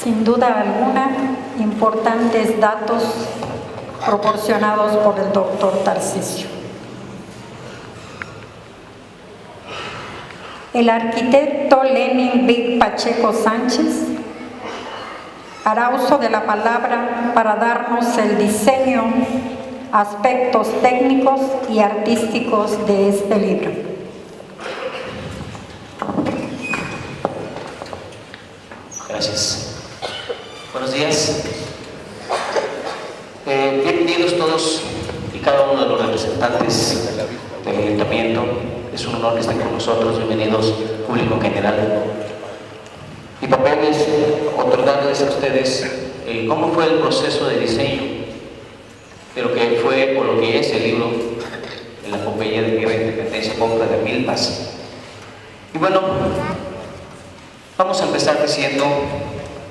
Sin duda alguna, importantes datos proporcionados por el doctor Tarcisio. El arquitecto Lenin Big Pacheco Sánchez hará uso de la palabra para darnos el diseño, aspectos técnicos y artísticos de este libro. Gracias. Buenos días. Bienvenidos todos y cada uno de los representantes del Ayuntamiento. Es un honor que estén con nosotros. Bienvenidos, público en general. Mi papel es otorgarles a ustedes cómo fue el proceso de diseño de lo que fue o lo que es el libro en la epopeya de Guerra de Independencia contra de Milpas. Y bueno, vamos a empezar diciendo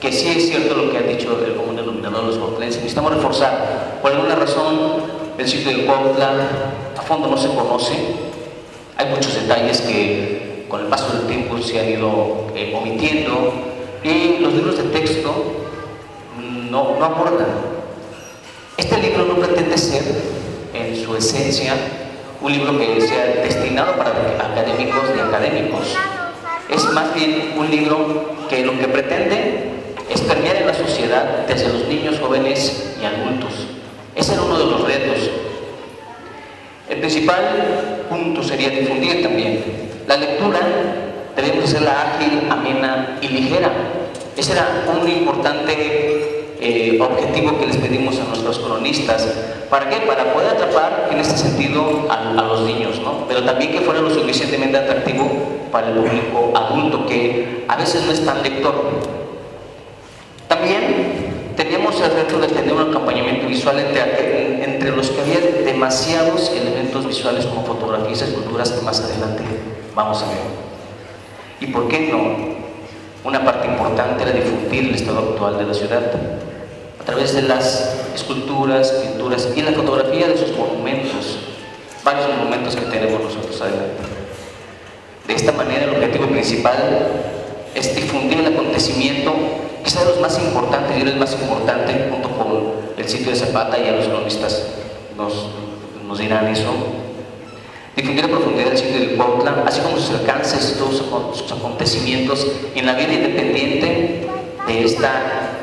que sí es cierto lo que han dicho el común denominador de los cuautlenses. Necesitamos reforzar. Por alguna razón, el sitio de Cuautla a fondo no se conoce. Hay muchos detalles que con el paso del tiempo se han ido omitiendo y los libros de texto no aportan. Este libro no pretende ser, en su esencia, un libro que sea destinado para académicos y académicos. Es más bien un libro que lo que pretende es permear en la sociedad desde los niños, jóvenes y adultos. Ese era uno de los retos. El principal punto sería difundir también. La lectura debemos hacerla ágil, amena y ligera. Ese era un importante objetivo que les pedimos a nuestros cronistas. ¿Para qué? Para poder atrapar en este sentido a los niños, ¿no? Pero también que fuera lo suficientemente atractivo para el público adulto, que a veces no es tan lector. También teníamos el reto de tener un acompañamiento visual entre los que había demasiados elementos visuales como fotografías y esculturas que más adelante vamos a ver. ¿Y por qué no? Una parte importante era difundir el estado actual de la ciudad a través de las esculturas, pinturas y la fotografía de sus monumentos, varios monumentos que tenemos nosotros adelante. De esta manera, el objetivo principal es difundir el acontecimiento, quizá de los más importantes, y el más importante, junto con el sitio de Zapata, y a los cronistas nos dirán eso. Difundir a profundidad el sitio de Cuautla, así como sus alcances, todos sus acontecimientos en la vida independiente de esta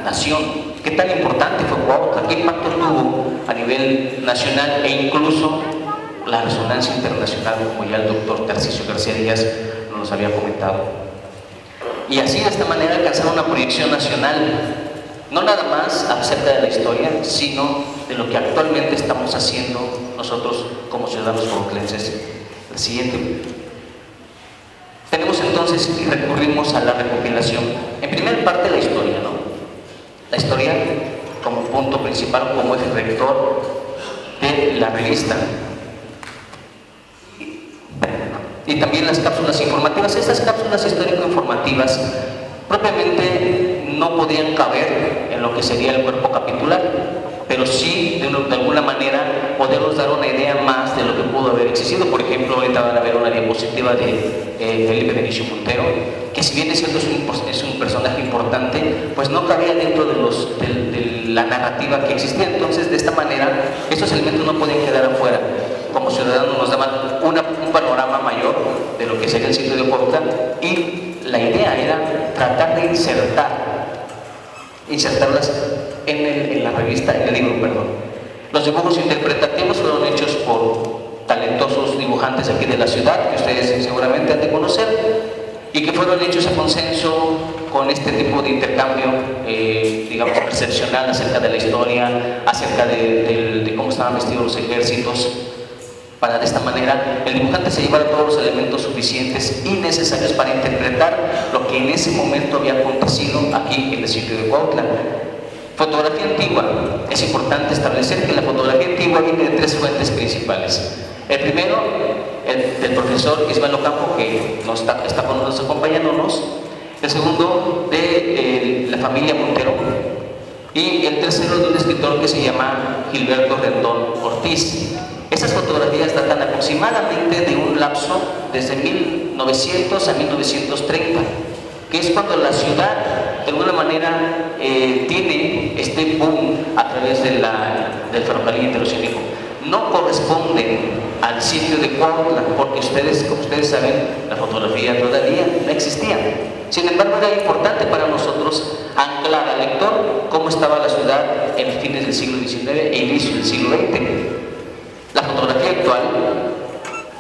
nación. ¿Qué tan importante fue Cuautla? ¿Qué impacto tuvo a nivel nacional e incluso la resonancia internacional, como ya el doctor Tarcisio García Díaz nos había comentado? Y así, de esta manera, alcanzar una proyección nacional, no nada más acerca de la historia, sino de lo que actualmente estamos haciendo nosotros como ciudadanos cuautlenses. El siguiente. Tenemos entonces y recurrimos a la recopilación. En primer parte, la historia, ¿no? La historia como punto principal, como eje rector de la revista. Y también las cápsulas informativas. Estas cápsulas histórico-informativas propiamente no podían caber en lo que sería el cuerpo capitular, pero sí, de alguna manera, podernos dar una idea más de lo que pudo haber existido. Por ejemplo, ahorita van a ver una diapositiva de Felipe Benicio Montero, que si bien es cierto es un personaje importante, pues no cabía dentro de la narrativa que existía. Entonces, de esta manera, estos elementos no podían quedar afuera. Como ciudadanos nos daban un panorama mayor de lo que sería el sitio de Cuautla, y la idea era tratar de insertarlas en la revista, en el libro, perdón. Los dibujos interpretativos fueron hechos por talentosos dibujantes aquí de la ciudad, que ustedes seguramente han de conocer, y que fueron hechos a consenso con este tipo de intercambio, digamos, percepcional acerca de la historia, acerca de cómo estaban vestidos los ejércitos, para de esta manera el dibujante se llevara todos los elementos suficientes y necesarios para interpretar lo que en ese momento había acontecido aquí en el sitio de Cuautla. Fotografía antigua. Es importante establecer que la fotografía antigua viene de tres fuentes principales. El primero, el del profesor Ismael Ocampo, que está con nosotros acompañándonos. El segundo, de la familia Montero. Y el tercero, de un escritor que se llama Gilberto Rendón Ortiz. Esas fotografías datan aproximadamente de un lapso desde 1900 a 1930, que es cuando la ciudad de alguna manera tiene este boom a través del ferrocarril interoceánico. No corresponden al sitio de Cuautla, porque como ustedes saben, la fotografía todavía no existía. Sin embargo, era importante para nosotros anclar al lector cómo estaba la ciudad en fines del siglo XIX e inicio del siglo XX. La fotografía actual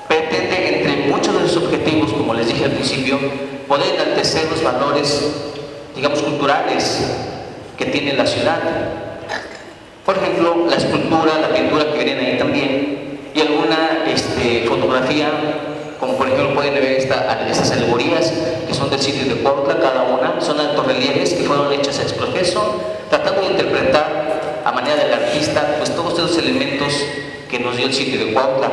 pretende, entre muchos de sus objetivos, como les dije al principio, poder enaltecer los valores, digamos, culturales que tiene la ciudad. Por ejemplo, la escultura, la pintura que vienen ahí también, y alguna fotografía, como por ejemplo pueden ver estas alegorías que son del sitio de Cuautla, cada una son altos relieves que fueron hechas ex profeso, tratando de interpretar a manera del artista pues todos esos elementos que nos dio el sitio de Cuautla.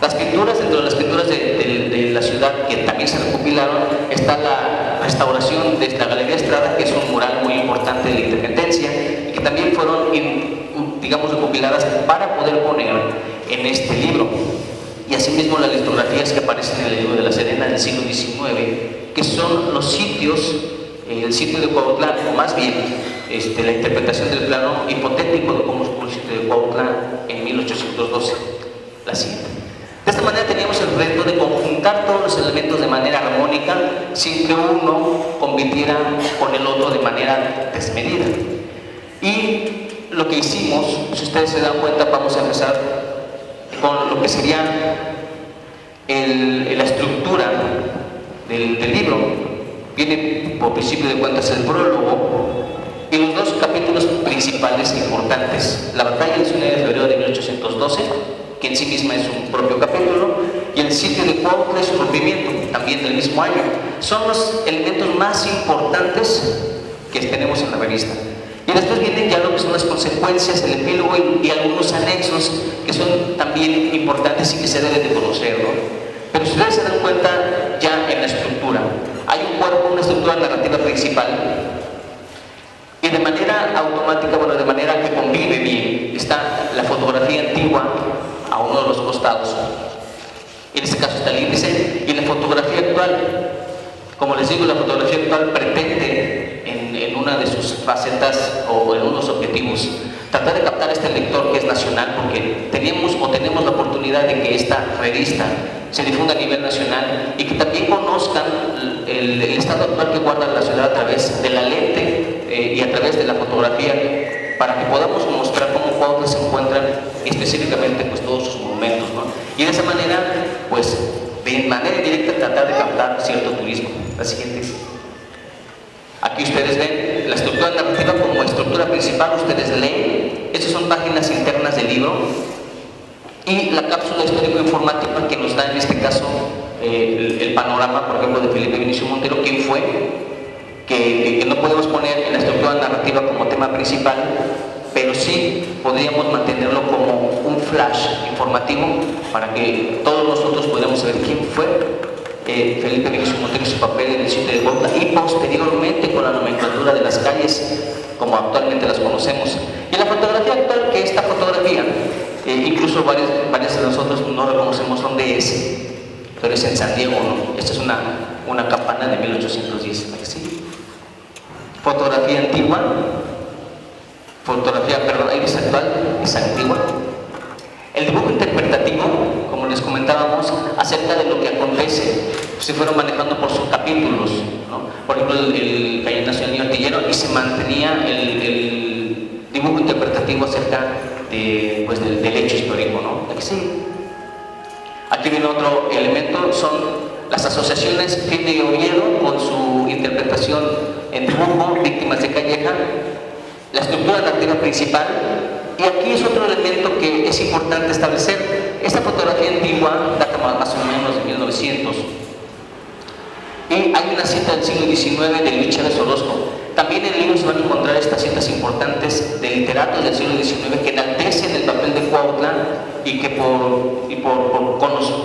Las pinturas, dentro de las pinturas de la ciudad que también se recopilaron, está la restauración de esta Galería Estrada, que es un mural muy importante de la Independencia, y que también fueron, digamos, recopiladas para poder poner en este libro. Y asimismo las litografías que aparecen en el libro de la Serena del siglo XIX, que son los sitios, el sitio de Cuautla, o más bien la interpretación del plano hipotético de cómo estuvo el sitio de Cuautla en 1812. La siguiente. De esta manera teníamos el reto de conjuntar todos los elementos de manera armónica sin que uno compitiera con el otro de manera desmedida. Y lo que hicimos, si ustedes se dan cuenta, vamos a empezar con lo que sería la estructura del libro. Viene por principio de cuentas el prólogo y los dos capítulos principales importantes: la batalla del 19 de febrero de 1812, que en sí misma es un propio capítulo, y el sitio de Cuautla y su rompimiento, también del mismo año. Son los elementos más importantes que tenemos en la revista. Y después vienen ya lo que son las consecuencias, el epílogo y algunos anexos que son también importantes y que se deben de conocer, ¿no? Pero si ustedes se dan cuenta, ya en la estructura hay un cuerpo, una estructura narrativa principal, y de manera automática, bueno, de manera que convive bien, está la fotografía antigua a uno de los costados, en este caso está el índice, y la fotografía actual. Como les digo, la fotografía actual pretende en una de sus facetas o en unos objetivos tratar de captar a este lector que es nacional, porque tenemos la oportunidad de que esta revista se difunda a nivel nacional y que también conozcan el estado actual que guarda la ciudad a través de la lente y a través de la fotografía, para que podamos mostrar cómo Cuautla se encuentran específicamente pues todos sus monumentos, ¿no? Y de esa manera pues de manera directa tratar de captar cierto turismo. La siguiente. Aquí ustedes ven la estructura narrativa como estructura principal, ustedes leen, estas son páginas internas del libro, y la cápsula histórico-informativa que nos da en este caso el panorama, por ejemplo, de Felipe Vinicio Montero, quién fue, que no podemos poner en la estructura narrativa como tema principal, pero sí podríamos mantenerlo como un flash informativo para que todos nosotros pudiéramos saber quién fue Felipe Vinicio Montero y su papel en el sitio de Cuautla, y posteriormente con la nomenclatura de las calles como actualmente las conocemos. Y la fotografía actual, que esta fotografía, incluso varios de nosotros no reconocemos dónde es, pero es en San Diego, ¿no? Esta es una campana de 1810, ¿sí? Fotografía antigua, iris actual, es antigua. El dibujo interpretativo, como les comentábamos, acerca de lo que acontece, se fueron manejando por subcapítulos, ¿no? Por ejemplo, el Cañón Nacional y Artillero, y se mantenía el dibujo interpretativo acerca del hecho histórico, ¿no? Aquí viene otro elemento, son las asociaciones Fin de Oviedo con su interpretación en dibujo, Víctimas de Calleja, la estructura narrativa principal. Y aquí es otro elemento que es importante establecer. Esta fotografía antigua data más o menos de 1900. Y hay una cita del siglo XIX de Luis Chávez Orozco. También en el libro se van a encontrar estas citas importantes de literatos del siglo XIX que enaltecen el papel de Cuautla y que por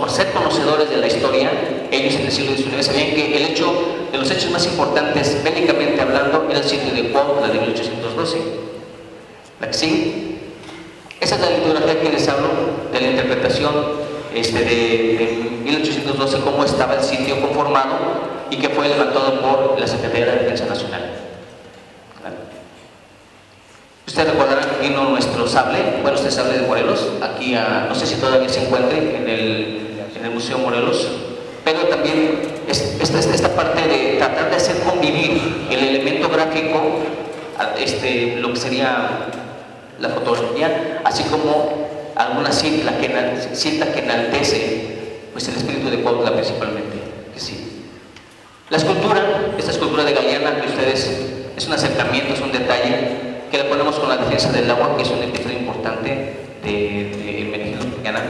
ser conocedores de la historia, ellos en el siglo XIX sabían que de los hechos más importantes, bélicamente hablando, era el sitio de Cuautla de 1812. ¿La que sigue? Esa es la litografía que les hablo de la interpretación de 1812, cómo estaba el sitio conformado y que fue levantado por la Secretaría de la Defensa Nacional. Ustedes recordarán que vino nuestro sable, bueno, este sable de Morelos, aquí no sé si todavía se encuentre en el Museo Morelos, pero también esta parte de tratar de hacer convivir el elemento gráfico, lo que sería la fotografía, así como alguna cinta que enaltece pues, el espíritu de Cuautla principalmente. Que sí. La escultura, esta escultura de Galeana, que ustedes, es un acercamiento, es un detalle que le ponemos con la defensa del agua, que es un episodio importante de Menegildo Doñana,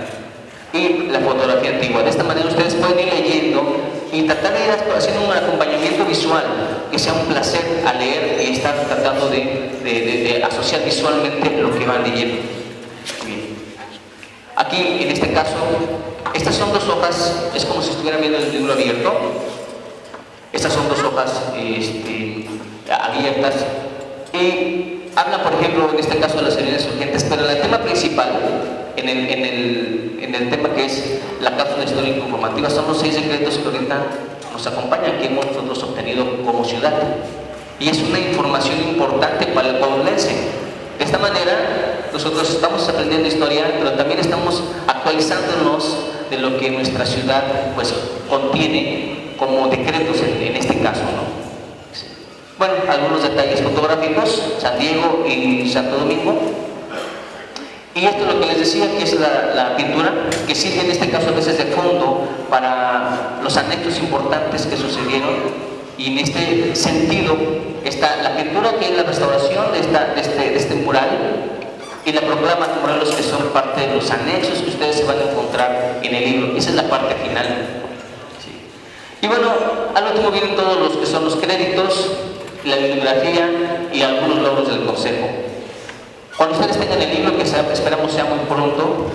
y la fotografía antigua. De esta manera ustedes pueden ir leyendo y tratar de ir haciendo un acompañamiento visual, que sea un placer al leer y estar tratando de asociar visualmente lo que van leyendo. Bien. Aquí, en este caso, estas son dos hojas, es como si estuvieran viendo el libro abierto. Estas son dos hojas abiertas y habla, por ejemplo, en este caso de las heridas urgentes, pero en el tema principal, en el tema que es la cápsula histórica informativa, son los 6 decretos que ahorita nos acompañan, que hemos nosotros obtenido como ciudad. Y es una información importante para el cuautlense. De esta manera, nosotros estamos aprendiendo historia, pero también estamos actualizándonos de lo que nuestra ciudad pues, contiene como decretos en este caso, ¿no? Bueno, algunos detalles fotográficos, San Diego y Santo Domingo. Y esto es lo que les decía, que es la pintura, que sirve en este caso a veces de fondo para los anexos importantes que sucedieron. Y en este sentido está la pintura, que es la restauración de este mural, y la proclama de Morelos, que son parte de los anexos que ustedes se van a encontrar en el libro. Esa es la parte final. Sí. Y bueno, al último vienen todos los que son los créditos, la bibliografía y algunos logros del Consejo. Cuando ustedes tengan el libro, que esperamos sea muy pronto,